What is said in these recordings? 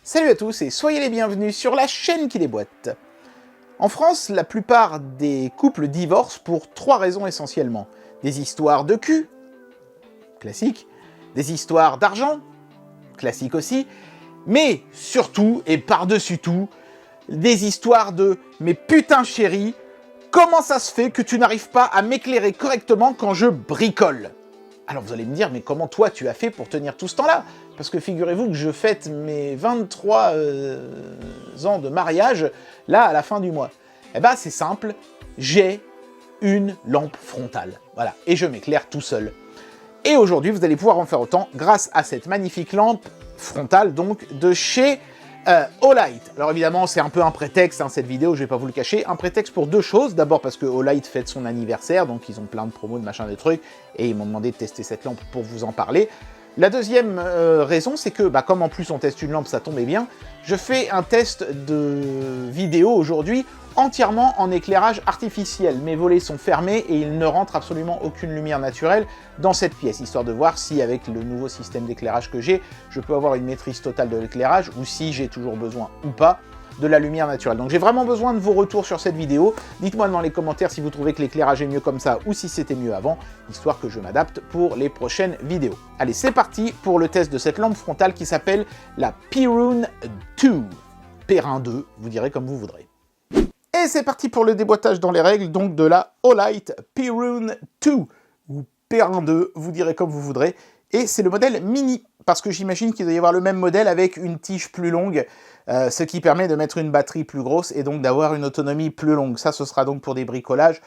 Salut à tous et soyez les bienvenus sur la chaîne qui déboîte. En France, la plupart des couples divorcent pour 3 raisons essentiellement. Des histoires de cul, classique, des histoires d'argent, classique aussi, mais surtout et par-dessus tout, des histoires de « mais putain chérie, comment ça se fait que tu n'arrives pas à m'éclairer correctement quand je bricole ?» Alors vous allez me dire, mais comment toi tu as fait pour tenir tout ce temps-là? Parce que figurez-vous que je fête mes 23 ans de mariage, là, à la fin du mois. Eh ben c'est simple, j'ai une lampe frontale. Voilà, et je m'éclaire tout seul. Et aujourd'hui, vous allez pouvoir en faire autant grâce à cette magnifique lampe frontale, donc, de chez Olight. Alors évidemment, c'est un peu un prétexte, hein, cette vidéo, je vais pas vous le cacher. Un prétexte pour 2 choses. D'abord parce que Olight fête son anniversaire, donc ils ont plein de promos, de machin, de trucs, et ils m'ont demandé de tester cette lampe pour vous en parler. La deuxième raison, c'est que, comme en plus on teste une lampe, ça tombait bien, je fais un test de vidéo aujourd'hui entièrement en éclairage artificiel. Mes volets sont fermés et il ne rentre absolument aucune lumière naturelle dans cette pièce, histoire de voir si avec le nouveau système d'éclairage que j'ai, je peux avoir une maîtrise totale de l'éclairage ou si j'ai toujours besoin ou pas de la lumière naturelle. Donc j'ai vraiment besoin de vos retours sur cette vidéo. Dites-moi dans les commentaires si vous trouvez que l'éclairage est mieux comme ça ou si c'était mieux avant, histoire que je m'adapte pour les prochaines vidéos. Allez, c'est parti pour le test de cette lampe frontale qui s'appelle la Perun 2. Perrin 2, vous direz comme vous voudrez. Et c'est parti pour le déboîtage dans les règles, donc de la Olight Perun 2, ou Perrin 2, vous direz comme vous voudrez. Et c'est le modèle mini, parce que j'imagine qu'il doit y avoir le même modèle avec une tige plus longue, ce qui permet de mettre une batterie plus grosse et donc d'avoir une autonomie plus longue. Ça, ce sera donc pour des bricolages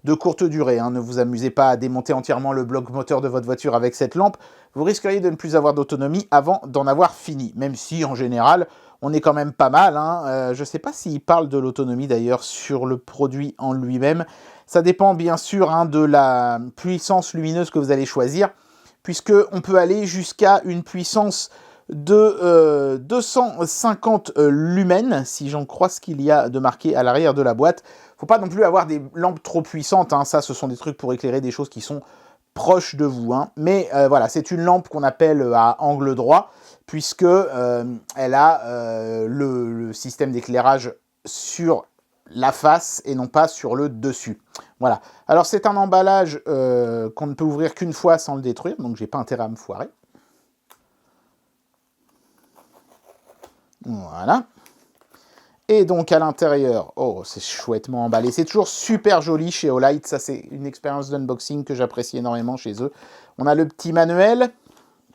de courte durée. Hein. Ne vous amusez pas à démonter entièrement le bloc moteur de votre voiture avec cette lampe. Vous risqueriez de ne plus avoir d'autonomie avant d'en avoir fini, même si, en général, on est quand même pas mal. Hein. Je ne sais pas s'il parle de l'autonomie, d'ailleurs, sur le produit en lui-même. Ça dépend, bien sûr, hein, de la puissance lumineuse que vous allez choisir, puisqu'on peut aller jusqu'à une puissance de 250 lumens, si j'en crois ce qu'il y a de marqué à l'arrière de la boîte. Faut pas non plus avoir des lampes trop puissantes, hein. Ça, ce sont des trucs pour éclairer des choses qui sont proches de vous. Hein. Mais voilà, c'est une lampe qu'on appelle à angle droit, puisque elle a le système d'éclairage sur la face et non pas sur le dessus. Voilà. Alors c'est un emballage qu'on ne peut ouvrir qu'une fois sans le détruire, donc j'ai pas intérêt à me foirer. Voilà. Et donc à l'intérieur, oh c'est chouettement emballé, c'est toujours super joli chez Olight, ça c'est une expérience d'unboxing que j'apprécie énormément chez eux. On a le petit manuel,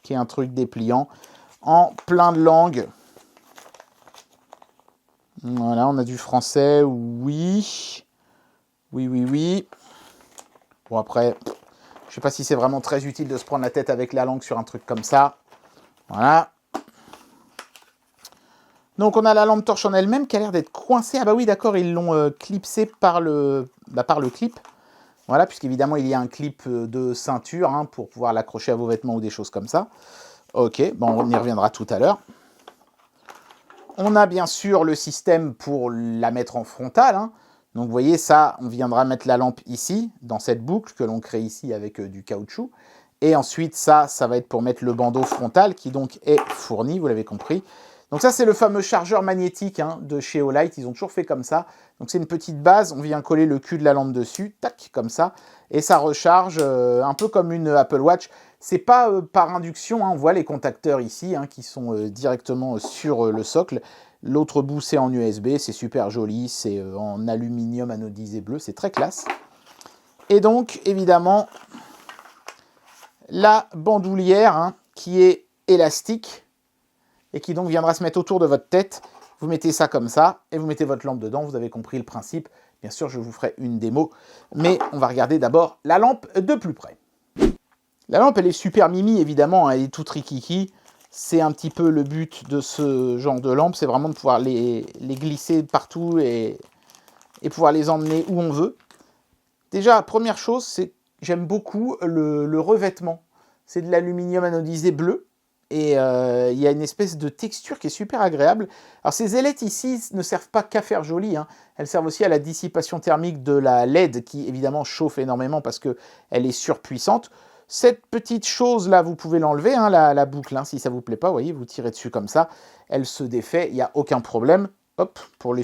qui est un truc dépliant, en plein de langues. Voilà, on a du français, oui. Oui. Bon après, je sais pas si c'est vraiment très utile de se prendre la tête avec la langue sur un truc comme ça. Voilà. Donc on a la lampe torche en elle-même qui a l'air d'être coincée. Ah bah oui d'accord, ils l'ont clipsée par le clip. Voilà, puisqu'évidemment il y a un clip de ceinture hein, pour pouvoir l'accrocher à vos vêtements ou des choses comme ça. Ok, bon on y reviendra tout à l'heure. On a bien sûr le système pour la mettre en frontale. Hein. Donc vous voyez ça, on viendra mettre la lampe ici, dans cette boucle que l'on crée ici avec du caoutchouc. Et ensuite ça va être pour mettre le bandeau frontal qui donc est fourni, vous l'avez compris. Donc ça, c'est le fameux chargeur magnétique hein, de chez Olight, ils ont toujours fait comme ça. Donc c'est une petite base, on vient coller le cul de la lampe dessus, tac, comme ça, et ça recharge un peu comme une Apple Watch. C'est pas par induction, hein, on voit les contacteurs ici, hein, qui sont directement sur le socle. L'autre bout, c'est en USB, c'est super joli, c'est en aluminium anodisé bleu, c'est très classe. Et donc, évidemment, la bandoulière hein, qui est élastique, et qui donc viendra se mettre autour de votre tête. Vous mettez ça comme ça, et vous mettez votre lampe dedans, vous avez compris le principe. Bien sûr, je vous ferai une démo, mais on va regarder d'abord la lampe de plus près. La lampe, elle est super mimi, évidemment, elle est toute rikiki. C'est un petit peu le but de ce genre de lampe, c'est vraiment de pouvoir les glisser partout et pouvoir les emmener où on veut. Déjà, première chose, c'est que j'aime beaucoup le revêtement. C'est de l'aluminium anodisé bleu. Et il y a une espèce de texture qui est super agréable. Alors ces ailettes ici ne servent pas qu'à faire joli, hein. Elles servent aussi à la dissipation thermique de la LED qui évidemment chauffe énormément parce qu'elle est surpuissante. Cette petite chose-là, vous pouvez l'enlever, hein, la boucle, hein, si ça vous plaît pas, vous voyez, vous tirez dessus comme ça, elle se défait, il n'y a aucun problème. Hop, pour la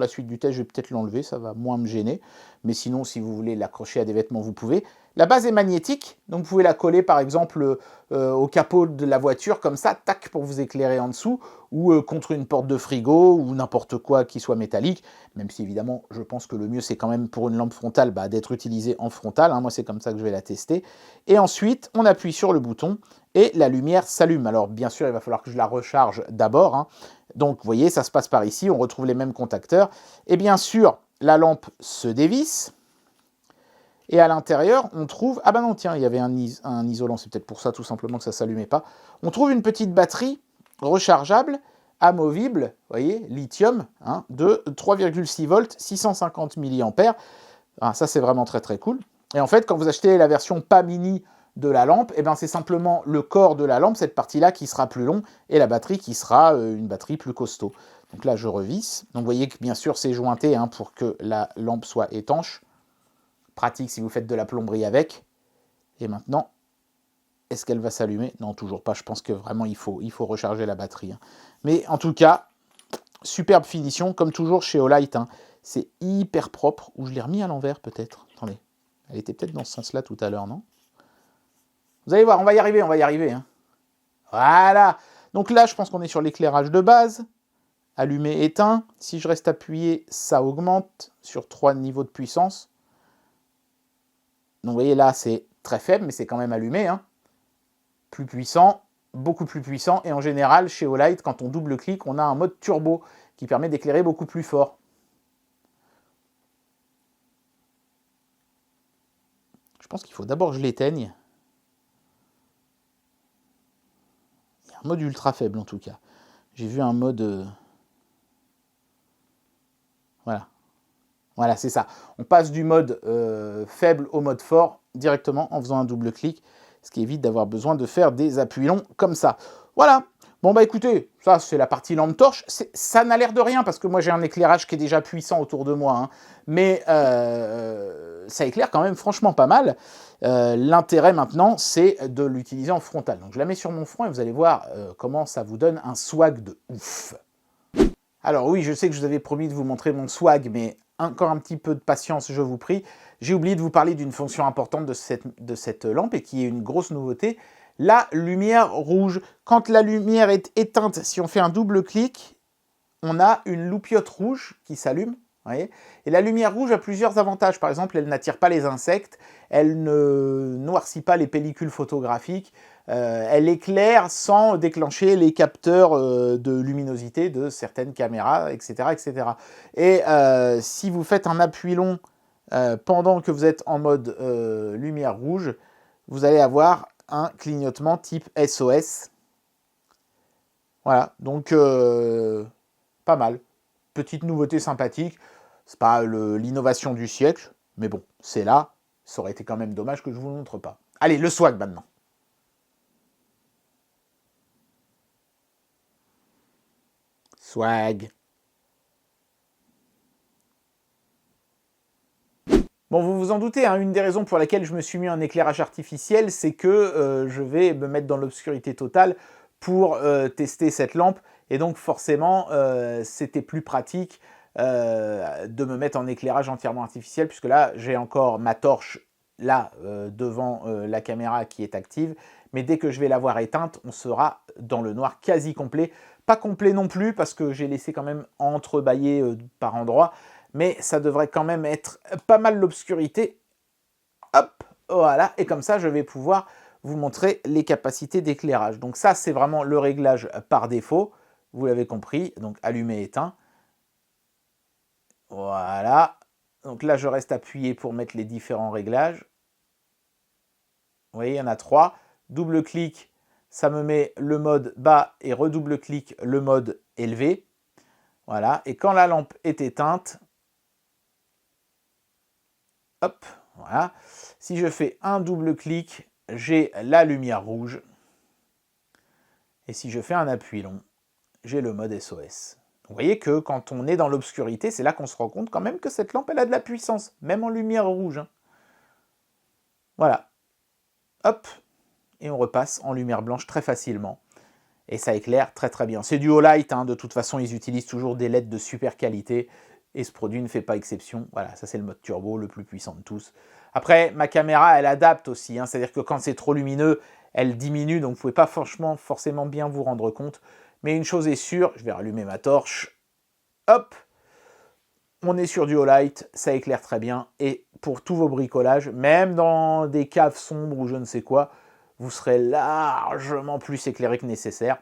suite du test, je vais peut-être l'enlever, ça va moins me gêner. Mais sinon, si vous voulez l'accrocher à des vêtements, vous pouvez. La base est magnétique, donc vous pouvez la coller par exemple au capot de la voiture, comme ça, tac, pour vous éclairer en dessous, ou contre une porte de frigo, ou n'importe quoi qui soit métallique, même si évidemment, je pense que le mieux, c'est quand même pour une lampe frontale, d'être utilisée en frontale, hein. Moi, c'est comme ça que je vais la tester. Et ensuite, on appuie sur le bouton, et la lumière s'allume. Alors, bien sûr, il va falloir que je la recharge d'abord, hein. Donc, vous voyez, ça se passe par ici, on retrouve les mêmes contacteurs. Et bien sûr, la lampe se dévisse. Et à l'intérieur, on trouve... Ah bah non, tiens, il y avait un isolant, c'est peut-être pour ça tout simplement que ça ne s'allumait pas. On trouve une petite batterie rechargeable, amovible, vous voyez, lithium, hein, de 3,6 volts, 650 mAh. Ah, ça, c'est vraiment très très cool. Et en fait, quand vous achetez la version pas mini de la lampe, eh ben, c'est simplement le corps de la lampe, cette partie-là, qui sera plus long, et la batterie qui sera une batterie plus costaud. Donc là, je revisse. Donc vous voyez que bien sûr, c'est jointé, hein, pour que la lampe soit étanche. Pratique si vous faites de la plomberie avec. Et maintenant, est-ce qu'elle va s'allumer? Non, toujours pas. Je pense que vraiment, il faut recharger la batterie, hein. Mais en tout cas, superbe finition, comme toujours chez Olight, hein. C'est hyper propre. Ou je l'ai remis à l'envers, peut-être. Attendez. Elle était peut-être dans ce sens-là tout à l'heure, non? Vous allez voir, on va y arriver, hein. Voilà. Donc là, je pense qu'on est sur l'éclairage de base. Allumé, éteint. Si je reste appuyé, ça augmente sur 3 niveaux de puissance. Donc vous voyez là, c'est très faible, mais c'est quand même allumé, hein. Plus puissant, beaucoup plus puissant. Et en général, chez Olight, quand on double-clique, on a un mode turbo qui permet d'éclairer beaucoup plus fort. Je pense qu'il faut d'abord que je l'éteigne. Il y a un mode ultra faible en tout cas. J'ai vu un mode... Voilà. Voilà, c'est ça. On passe du mode faible au mode fort directement en faisant un double-clic, ce qui évite d'avoir besoin de faire des appuis longs comme ça. Voilà. Bon, bah écoutez, ça, c'est la partie lampe torche. Ça n'a l'air de rien, parce que moi, j'ai un éclairage qui est déjà puissant autour de moi, hein. Mais ça éclaire quand même franchement pas mal. L'intérêt maintenant, c'est de l'utiliser en frontal. Donc, je la mets sur mon front et vous allez voir comment ça vous donne un swag de ouf. Alors oui, je sais que je vous avais promis de vous montrer mon swag, mais encore un petit peu de patience, je vous prie. J'ai oublié de vous parler d'une fonction importante de cette lampe et qui est une grosse nouveauté, la lumière rouge. Quand la lumière est éteinte, si on fait un double clic, on a une loupiote rouge qui s'allume. Et la lumière rouge a plusieurs avantages. Par exemple, elle n'attire pas les insectes, elle ne noircit pas les pellicules photographiques, elle éclaire sans déclencher les capteurs de luminosité de certaines caméras, etc. etc. Et si vous faites un appui long pendant que vous êtes en mode lumière rouge, vous allez avoir un clignotement type SOS. Voilà, donc pas mal. Petite nouveauté sympathique. C'est pas l'innovation du siècle, mais bon, c'est là. Ça aurait été quand même dommage que je vous le montre pas. Allez, le swag maintenant. Swag. Bon, vous vous en doutez, hein, une des raisons pour laquelle je me suis mis en éclairage artificiel, c'est que je vais me mettre dans l'obscurité totale pour tester cette lampe. Et donc forcément, c'était plus pratique de me mettre en éclairage entièrement artificiel, puisque là, j'ai encore ma torche là, devant la caméra qui est active. Mais dès que je vais l'avoir éteinte, on sera dans le noir quasi complet. Pas complet non plus, parce que j'ai laissé quand même entrebâillé par endroits. Mais ça devrait quand même être pas mal l'obscurité. Hop, voilà. Et comme ça, je vais pouvoir vous montrer les capacités d'éclairage. Donc ça, c'est vraiment le réglage par défaut. Vous l'avez compris. Donc allumé, éteint. Voilà. Donc là, je reste appuyé pour mettre les différents réglages. Vous voyez, il y en a 3. Double-clic, ça me met le mode bas et redouble-clic le mode élevé. Voilà. Et quand la lampe est éteinte, hop, voilà. Si je fais un double-clic, j'ai la lumière rouge. Et si je fais un appui long, j'ai le mode SOS. Vous voyez que quand on est dans l'obscurité, c'est là qu'on se rend compte quand même que cette lampe, elle a de la puissance, même en lumière rouge, hein. Voilà. hop, et on repasse en lumière blanche très facilement. Et ça éclaire très très bien. C'est du Olight, hein, de toute façon ils utilisent toujours des LED de super qualité, et ce produit ne fait pas exception. Voilà, ça c'est le mode turbo, le plus puissant de tous. Après, ma caméra, elle adapte aussi, hein, c'est-à-dire que quand c'est trop lumineux, elle diminue, donc vous ne pouvez pas franchement forcément bien vous rendre compte. Mais une chose est sûre, je vais rallumer ma torche, hop, on est sur du Olight, ça éclaire très bien, et pour tous vos bricolages, même dans des caves sombres ou je ne sais quoi, vous serez largement plus éclairé que nécessaire.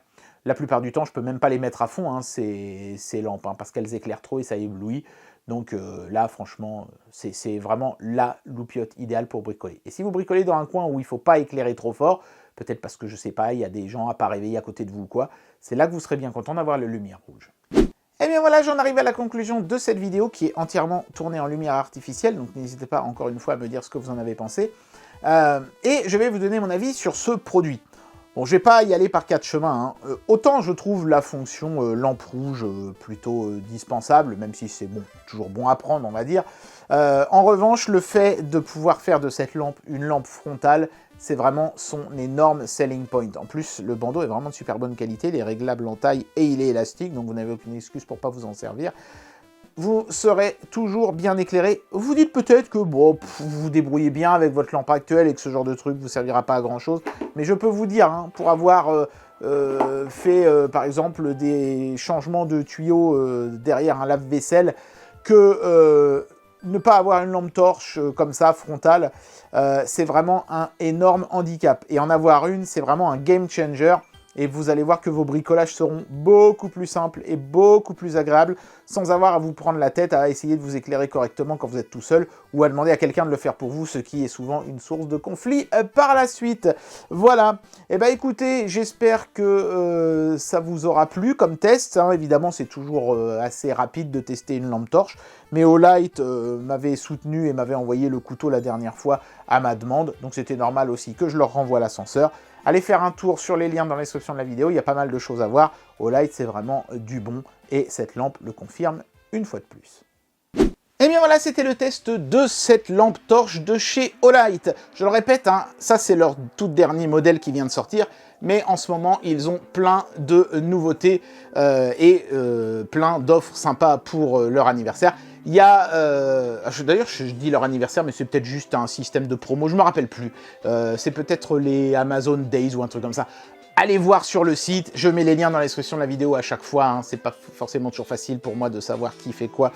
La plupart du temps, je ne peux même pas les mettre à fond, hein, ces lampes, hein, parce qu'elles éclairent trop et ça éblouit. Donc là, franchement, c'est vraiment la loupiote idéale pour bricoler. Et si vous bricolez dans un coin où il ne faut pas éclairer trop fort, peut-être parce que je ne sais pas, il y a des gens à pas réveiller à côté de vous ou quoi, c'est là que vous serez bien content d'avoir la lumière rouge. Et bien voilà, j'en arrive à la conclusion de cette vidéo qui est entièrement tournée en lumière artificielle, donc n'hésitez pas encore une fois à me dire ce que vous en avez pensé. Et je vais vous donner mon avis sur ce produit. Bon, je vais pas y aller par quatre chemins, hein. Autant je trouve la fonction lampe rouge plutôt dispensable, même si c'est bon, toujours bon à prendre, on va dire. En revanche, le fait de pouvoir faire de cette lampe une lampe frontale, c'est vraiment son énorme selling point. En plus, le bandeau est vraiment de super bonne qualité, il est réglable en taille et il est élastique, donc vous n'avez aucune excuse pour pas vous en servir. Vous serez toujours bien éclairé. Vous dites peut-être que bon, vous vous débrouillez bien avec votre lampe actuelle et que ce genre de truc ne vous servira pas à grand chose. Mais je peux vous dire, hein, pour avoir fait par exemple des changements de tuyaux derrière un lave-vaisselle, que ne pas avoir une lampe torche comme ça, frontale, c'est vraiment un énorme handicap. Et en avoir une, c'est vraiment un game changer. Et vous allez voir que vos bricolages seront beaucoup plus simples et beaucoup plus agréables, sans avoir à vous prendre la tête à essayer de vous éclairer correctement quand vous êtes tout seul, ou à demander à quelqu'un de le faire pour vous, ce qui est souvent une source de conflit par la suite. Voilà. Et ben écoutez, j'espère que ça vous aura plu comme test, hein. Évidemment, c'est toujours assez rapide de tester une lampe torche, mais Olight m'avait soutenu et m'avait envoyé le couteau la dernière fois à ma demande, donc c'était normal aussi que je leur renvoie l'ascenseur. Allez faire un tour sur les liens dans la description de la vidéo, il y a pas mal de choses à voir. Olight, c'est vraiment du bon, et cette lampe le confirme une fois de plus. Et bien voilà, c'était le test de cette lampe torche de chez Olight. Je le répète, hein, ça c'est leur tout dernier modèle qui vient de sortir, mais en ce moment, ils ont plein de nouveautés et plein d'offres sympas pour leur anniversaire. Il y a, d'ailleurs je dis leur anniversaire, mais c'est peut-être juste un système de promo, je me rappelle plus. C'est peut-être les Amazon Days ou un truc comme ça. Allez voir sur le site, je mets les liens dans la description de la vidéo à chaque fois, hein. C'est pas forcément toujours facile pour moi de savoir qui fait quoi,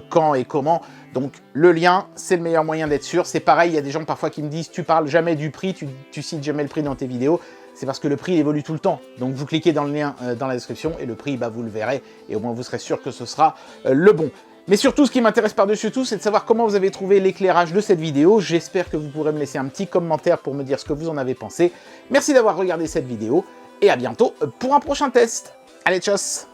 quand et comment. Donc le lien, c'est le meilleur moyen d'être sûr. C'est pareil, il y a des gens parfois qui me disent « tu parles jamais du prix, tu cites jamais le prix dans tes vidéos ». C'est parce que le prix évolue tout le temps. Donc vous cliquez dans le lien dans la description et le prix, bah, vous le verrez. Et au moins vous serez sûr que ce sera le bon. Mais surtout, ce qui m'intéresse par-dessus tout, c'est de savoir comment vous avez trouvé l'éclairage de cette vidéo. J'espère que vous pourrez me laisser un petit commentaire pour me dire ce que vous en avez pensé. Merci d'avoir regardé cette vidéo et à bientôt pour un prochain test. Allez, tchuss!